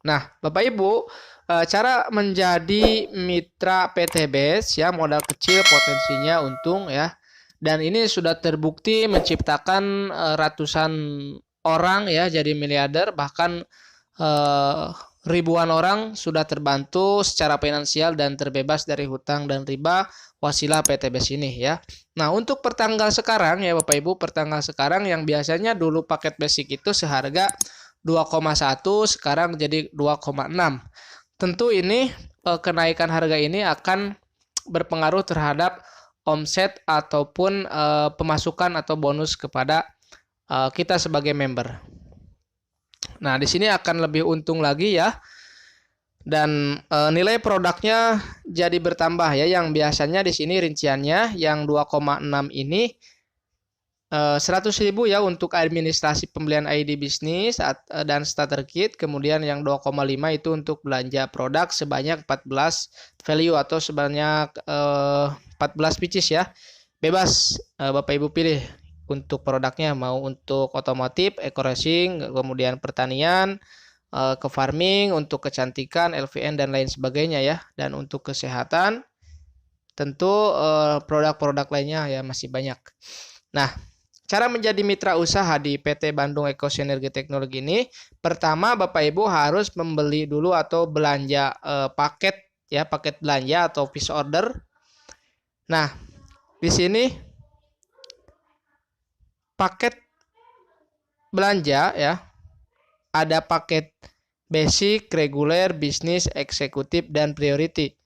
Nah, Bapak Ibu, cara menjadi mitra PT BES ya, modal kecil potensinya untung ya. Dan ini sudah terbukti menciptakan ratusan orang ya jadi miliarder, bahkan eh, ribuan orang sudah terbantu secara finansial dan terbebas dari hutang dan riba wasilah PT BES ini ya. Nah, untuk pertanggal sekarang ya Bapak Ibu, pertanggal sekarang yang biasanya dulu paket basic itu seharga 2,1 sekarang jadi 2,6. Tentu ini kenaikan harga ini akan berpengaruh terhadap omset ataupun pemasukan atau bonus kepada kita sebagai member. Nah, di sini akan lebih untung lagi ya. Dan nilai produknya jadi bertambah ya, yang biasanya di sini rinciannya yang 2,6 ini 100.000 ya untuk administrasi pembelian ID bisnis dan starter kit. Kemudian yang 2,5 itu untuk belanja produk sebanyak 14 value atau sebanyak 14 pieces ya. Bebas Bapak Ibu pilih untuk produknya, mau untuk otomotif, eco racing, kemudian pertanian, ke farming, untuk kecantikan, LVN dan lain sebagainya ya. Dan untuk kesehatan tentu produk-produk lainnya ya masih banyak. Nah, cara menjadi mitra usaha di PT Bandung Eko Sinergi Teknologi ini, pertama Bapak Ibu harus membeli dulu atau belanja paket ya, paket belanja atau piece order. Nah, di sini paket belanja ya, ada paket basic, reguler, bisnis, eksekutif dan priority.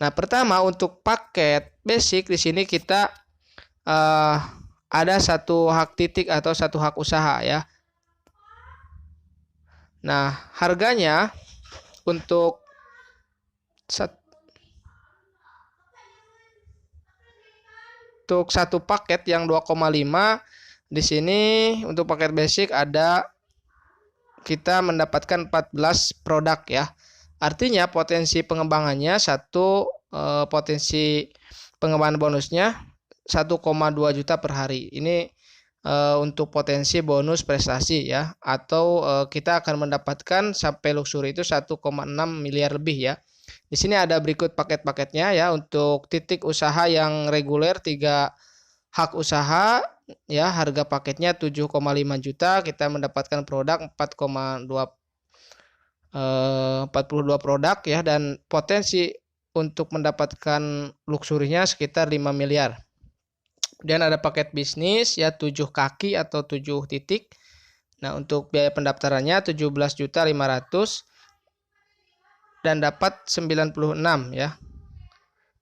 Nah, pertama untuk paket basic di sini kita ada satu hak titik atau satu hak usaha ya. Nah, harganya untuk satu paket yang 2,5 di sini untuk paket basic ada kita mendapatkan 14 produk ya. Artinya potensi pengembangannya potensi pengembangan bonusnya 1,2 juta per hari. Ini untuk potensi bonus prestasi ya, atau kita akan mendapatkan sampai luxury itu 1,6 miliar lebih ya. Di sini ada berikut paket-paketnya ya. Untuk titik usaha yang reguler 3 hak usaha ya, harga paketnya 7,5 juta, kita mendapatkan produk 42 produk ya, dan potensi untuk mendapatkan luxurinya sekitar 5 miliar. Dan ada paket bisnis ya 7 kaki atau 7 titik. Nah, untuk biaya pendaftarannya 17.500.000 dan dapat 96 ya.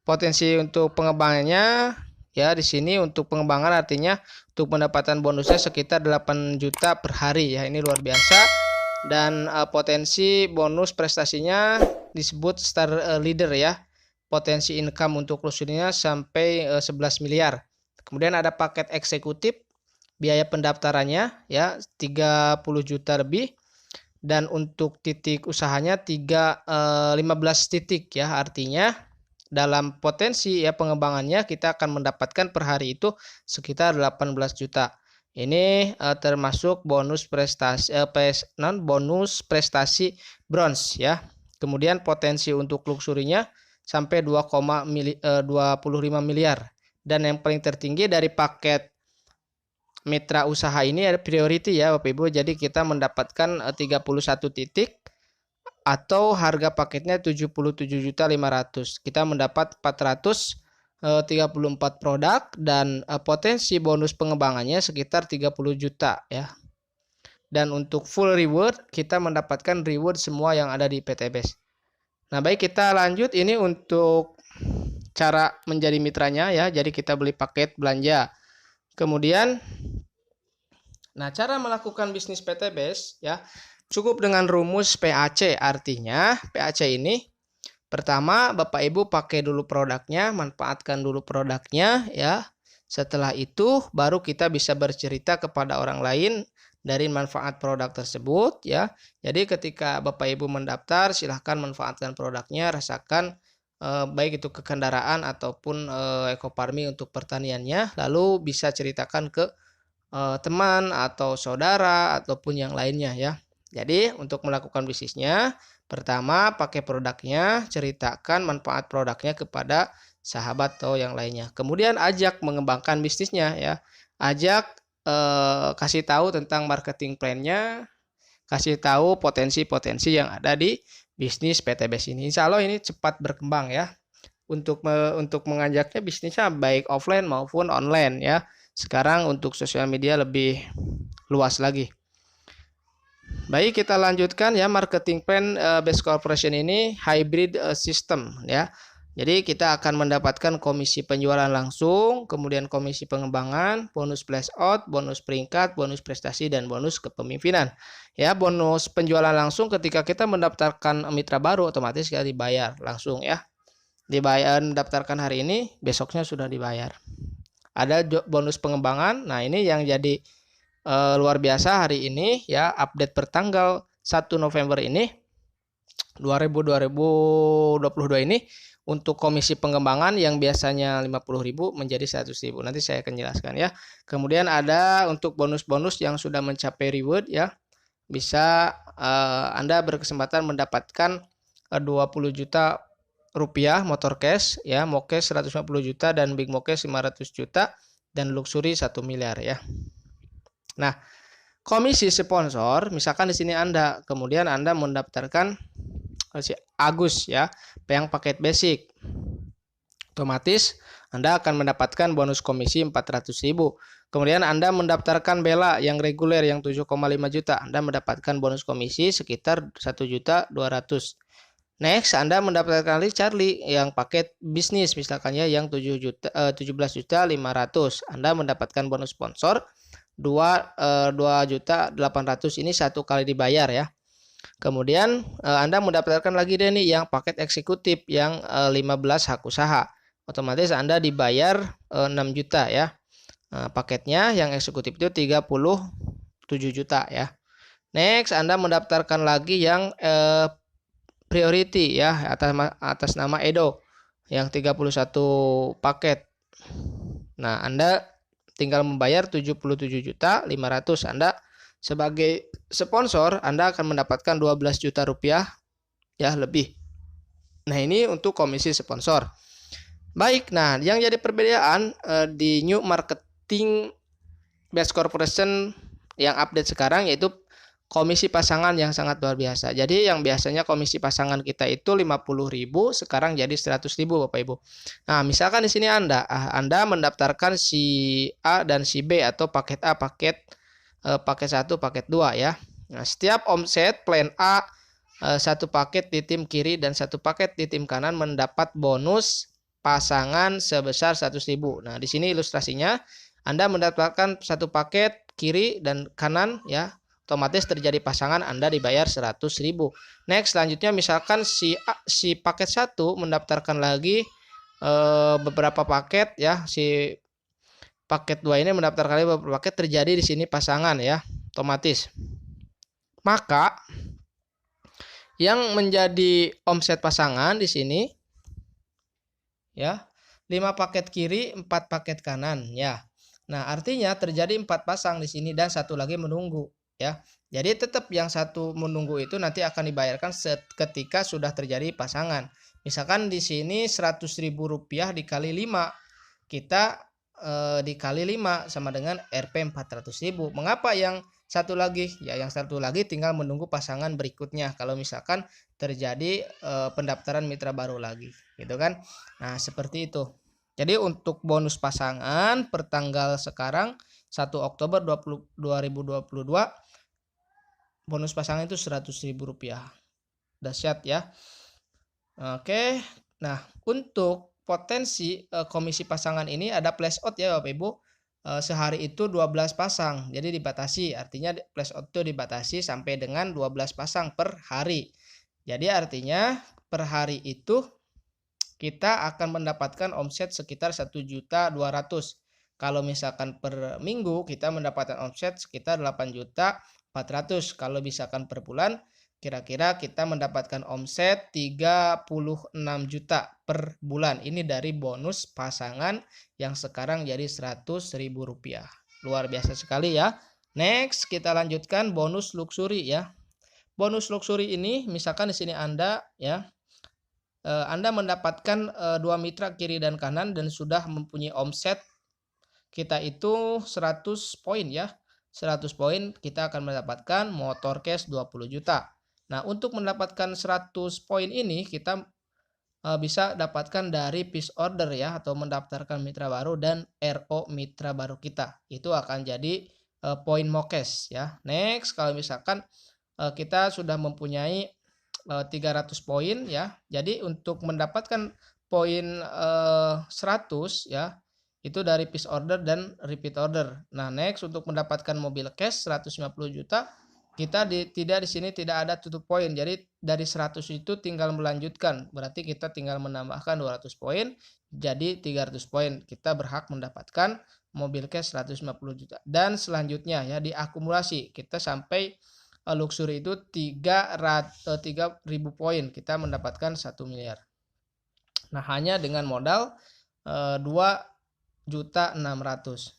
Potensi untuk pengembangannya ya, di sini untuk pengembangan artinya untuk pendapatan bonusnya sekitar 8 juta per hari ya. Ini luar biasa. Dan potensi bonus prestasinya disebut star leader ya. Potensi income untuk luxurinya sampai 11 miliar. Kemudian ada paket eksekutif, biaya pendaftarannya ya 30 juta lebih, dan untuk titik usahanya 15 titik ya. Artinya dalam potensi ya pengembangannya kita akan mendapatkan per hari itu sekitar 18 juta. Ini termasuk bonus prestasi bonus prestasi bronze ya. Kemudian potensi untuk luxurinya sampai 2,25 miliar. Dan yang paling tertinggi dari paket mitra usaha ini ada priority ya Bapak Ibu. Jadi kita mendapatkan 31 titik atau harga paketnya 77.500.000. Kita mendapat 434 produk dan potensi bonus pengembangannya sekitar 30 juta ya. Dan untuk full reward kita mendapatkan reward semua yang ada di PT BES. Nah, baik, kita lanjut ini untuk cara menjadi mitranya ya. Jadi kita beli paket belanja. Kemudian cara melakukan bisnis PT BES ya, cukup dengan rumus PAC. Artinya PAC ini pertama Bapak Ibu pakai dulu produknya, manfaatkan dulu produknya ya. Setelah itu baru kita bisa bercerita kepada orang lain dari manfaat produk tersebut ya. Jadi ketika Bapak Ibu mendaftar, silahkan manfaatkan produknya, rasakan baik itu ke kendaraan ataupun eco farming untuk pertaniannya, lalu bisa ceritakan ke teman atau saudara ataupun yang lainnya ya. Jadi untuk melakukan bisnisnya, pertama pakai produknya, ceritakan manfaat produknya kepada sahabat atau yang lainnya. Kemudian ajak mengembangkan bisnisnya ya. Ajak kasih tahu tentang marketing plan-nya, kasih tahu potensi-potensi yang ada di bisnis PTBS ini. Insya Allah ini cepat berkembang ya. Untuk mengajaknya bisnisnya baik offline maupun online ya. Sekarang untuk sosial media lebih luas lagi. Baik, kita lanjutkan ya, marketing plan Best Corporation ini hybrid system ya. Jadi kita akan mendapatkan komisi penjualan langsung, kemudian komisi pengembangan, bonus flash out, bonus peringkat, bonus prestasi, dan bonus kepemimpinan. Ya, bonus penjualan langsung ketika kita mendaftarkan mitra baru otomatis kita dibayar langsung ya. Dibayar mendaftarkan hari ini, besoknya sudah dibayar. Ada bonus pengembangan. Nah, ini yang jadi luar biasa hari ini ya, update per tanggal 1 November ini 2022 ini untuk komisi pengembangan yang biasanya 50.000 menjadi 100.000. Nanti saya akan jelaskan ya. Kemudian ada untuk bonus-bonus yang sudah mencapai reward ya. Bisa Anda berkesempatan mendapatkan 20 juta rupiah motor cash ya, Mokes 150 juta dan Big Mokes 500 juta dan Luxury 1 miliar ya. Nah, komisi sponsor, misalkan di sini Anda, kemudian Anda mendaftarkan si Agus ya, yang paket basic. Otomatis Anda akan mendapatkan bonus komisi 400.000. Kemudian Anda mendaftarkan Bella yang reguler yang 7,5 juta, Anda mendapatkan bonus komisi sekitar 1.200.000. Next, Anda mendapatkan Charlie yang paket bisnis misalkan ya yang 17.500.000. Anda mendapatkan bonus sponsor 2.800.000 ini satu kali dibayar ya. Kemudian Anda mendapatkan lagi deh nih yang paket eksekutif yang 15 hak usaha. Otomatis Anda dibayar 6 juta ya. Paketnya yang eksekutif itu 37 juta ya. Next, Anda mendaftarkan lagi yang priority ya atas nama Edo yang 31 paket. Nah, Anda tinggal membayar 77.500.000. Anda sebagai sponsor Anda akan mendapatkan 12 juta rupiah ya lebih. Nah, ini untuk komisi sponsor. Baik, nah yang jadi perbedaan di New Marketing Best Corporation yang update sekarang yaitu komisi pasangan yang sangat luar biasa. Jadi yang biasanya komisi pasangan kita itu 50.000 sekarang jadi 100.000 Bapak Ibu. Nah, misalkan di sini Anda mendaftarkan si A dan si B atau paket A, paket 1, paket 2 ya. Nah, setiap omset plan A satu paket di tim kiri dan satu paket di tim kanan mendapat bonus pasangan sebesar 100.000. Nah, di sini ilustrasinya Anda mendapatkan satu paket kiri dan kanan ya. Otomatis terjadi pasangan Anda dibayar 100.000. Next, selanjutnya misalkan si paket 1 mendaftarkan lagi beberapa paket ya, si paket 2 ini mendaftarkan lagi beberapa paket, terjadi di sini pasangan ya, otomatis. Maka yang menjadi omset pasangan di sini ya, 5 paket kiri, 4 paket kanan ya. Nah, artinya terjadi 4 pasang di sini dan satu lagi menunggu ya. Jadi tetap yang satu menunggu itu nanti akan dibayarkan ketika sudah terjadi pasangan. Misalkan di sini 100.000 rupiah dikali 5. Kita dikali 5 sama dengan Rp 400.000. Mengapa yang satu lagi? Ya, yang satu lagi tinggal menunggu pasangan berikutnya kalau misalkan terjadi pendaftaran mitra baru lagi, gitu kan? Nah, seperti itu. Jadi untuk bonus pasangan per tanggal sekarang 1 Oktober 2022 bonus pasangan itu 100.000 rupiah. Dahsyat ya. Oke. Nah, untuk potensi komisi pasangan ini ada flash out ya Bapak Ibu. Sehari itu 12 pasang. Jadi dibatasi. Artinya flash out itu dibatasi sampai dengan 12 pasang per hari. Jadi artinya per hari itu kita akan mendapatkan omset sekitar 1.200.000. Kalau misalkan per minggu kita mendapatkan omset sekitar 8.400.000. Kalau misalkan per bulan kira-kira kita mendapatkan omset 36 juta per bulan. Ini dari bonus pasangan yang sekarang jadi 100.000 rupiah. Luar biasa sekali ya. Next kita lanjutkan bonus luxury ya. bonus luxury ini misalkan di sini Anda ya, Anda mendapatkan 2 mitra kiri dan kanan dan sudah mempunyai omset kita itu 100 poin ya. 100 poin kita akan mendapatkan motor cash 20 juta. Nah, untuk mendapatkan 100 poin ini kita bisa dapatkan dari piece order ya, atau mendaftarkan mitra baru dan RO mitra baru kita. Itu akan jadi poin Mokes ya. Next, kalau misalkan kita sudah mempunyai 300 poin ya. Jadi untuk mendapatkan poin 100 ya, itu dari piece order dan repeat order. Nah, next untuk mendapatkan mobil cash 150 juta, kita tidak di sini tidak ada tutup poin. Jadi dari 100 itu tinggal melanjutkan. Berarti kita tinggal menambahkan 200 poin jadi 300 poin. Kita berhak mendapatkan mobil cash 150 juta. Dan selanjutnya ya diakumulasi. Kita sampai luxury itu 3.000 poin kita mendapatkan 1 miliar. Nah, hanya dengan modal 2.600.000.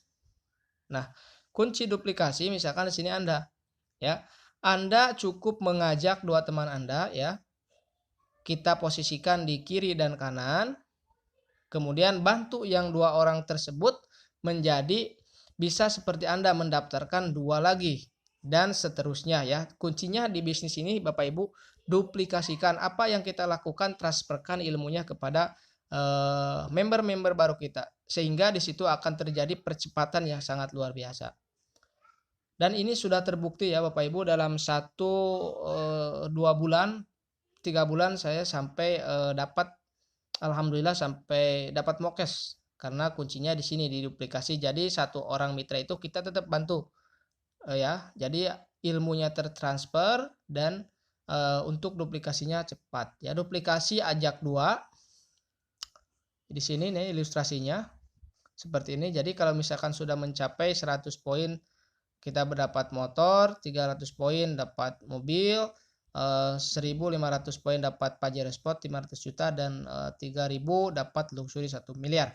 Nah, kunci duplikasi misalkan di sini Anda ya. Anda cukup mengajak dua teman Anda ya. Kita posisikan di kiri dan kanan. Kemudian bantu yang dua orang tersebut menjadi bisa seperti Anda mendaftarkan dua lagi dan seterusnya ya. Kuncinya di bisnis ini Bapak Ibu, duplikasikan apa yang kita lakukan, transferkan ilmunya kepada member-member baru kita, sehingga di situ akan terjadi percepatan yang sangat luar biasa. Dan ini sudah terbukti ya Bapak Ibu, dalam 2 bulan 3 bulan saya sampai dapat, alhamdulillah sampai dapat Mokes, karena kuncinya di sini di duplikasi. Jadi satu orang mitra itu kita tetap bantu ya, jadi ilmunya tertransfer dan untuk duplikasinya cepat ya. Duplikasi ajak dua. Di sini nih ilustrasinya seperti ini. Jadi kalau misalkan sudah mencapai 100 poin kita mendapat motor, 300 poin dapat mobil, 1.500 poin dapat Pajero Sport 500 juta, dan 3.000 dapat luxury 1 miliar.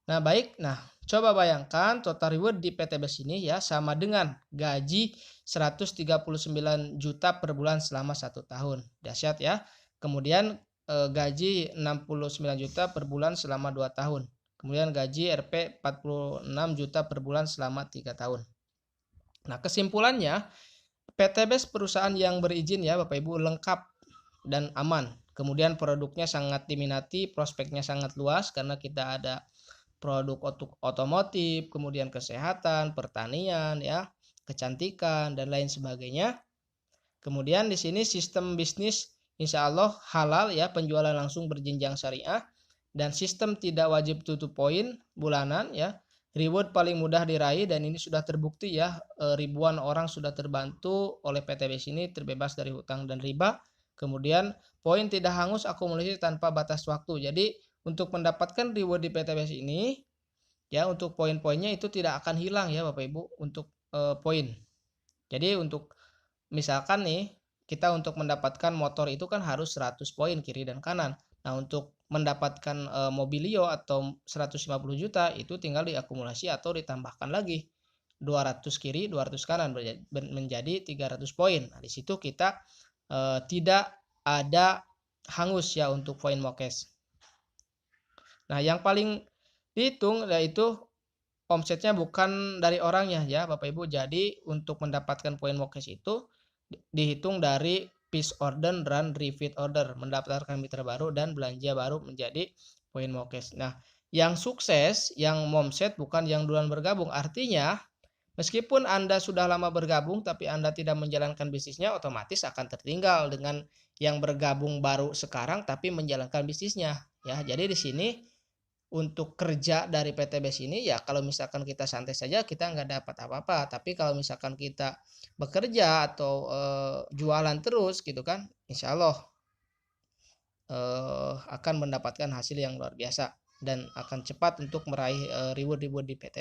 Nah, baik. Nah, coba bayangkan total reward di PTBS ini ya sama dengan gaji 139 juta per bulan selama 1 tahun. Dahsyat ya. Kemudian gaji 69 juta per bulan selama 2 tahun. Kemudian gaji RP 46 juta per bulan selama 3 tahun. Nah, kesimpulannya PTBS perusahaan yang berizin ya Bapak Ibu, lengkap dan aman. Kemudian produknya sangat diminati, prospeknya sangat luas karena kita ada produk otomotif, kemudian kesehatan, pertanian ya, kecantikan dan lain sebagainya. Kemudian di sini sistem bisnis insya Allah halal ya, penjualan langsung berjenjang syariah, dan sistem tidak wajib tutup poin bulanan ya. Reward paling mudah diraih dan ini sudah terbukti ya, ribuan orang sudah terbantu oleh PTBS ini terbebas dari hutang dan riba. Kemudian poin tidak hangus, akumulasi tanpa batas waktu. Jadi untuk mendapatkan reward di PTBS ini ya, untuk poin-poinnya itu tidak akan hilang ya Bapak Ibu untuk poin. Jadi untuk misalkan nih kita untuk mendapatkan motor itu kan harus 100 poin kiri dan kanan. Nah, untuk mendapatkan mobilio atau 150 juta itu tinggal diakumulasi atau ditambahkan lagi 200 kiri 200 kanan menjadi 300 poin. Nah, di situ kita tidak ada hangus ya untuk poin Mokes. Nah, yang paling dihitung yaitu omsetnya bukan dari orangnya ya Bapak Ibu. Jadi untuk mendapatkan poin Mokes itu dihitung dari piece order dan repeat order, mendaftarkan mitra baru dan belanja baru menjadi poin Mokes. Nah, yang sukses, yang momset bukan yang duluan bergabung. Artinya meskipun Anda sudah lama bergabung tapi Anda tidak menjalankan bisnisnya, otomatis akan tertinggal dengan yang bergabung baru sekarang tapi menjalankan bisnisnya ya. Jadi di sini untuk kerja dari PTBS ini ya, kalau misalkan kita santai saja kita nggak dapat apa-apa, tapi kalau misalkan kita bekerja atau jualan terus gitu kan, insya Allah akan mendapatkan hasil yang luar biasa dan akan cepat untuk meraih reward di PT.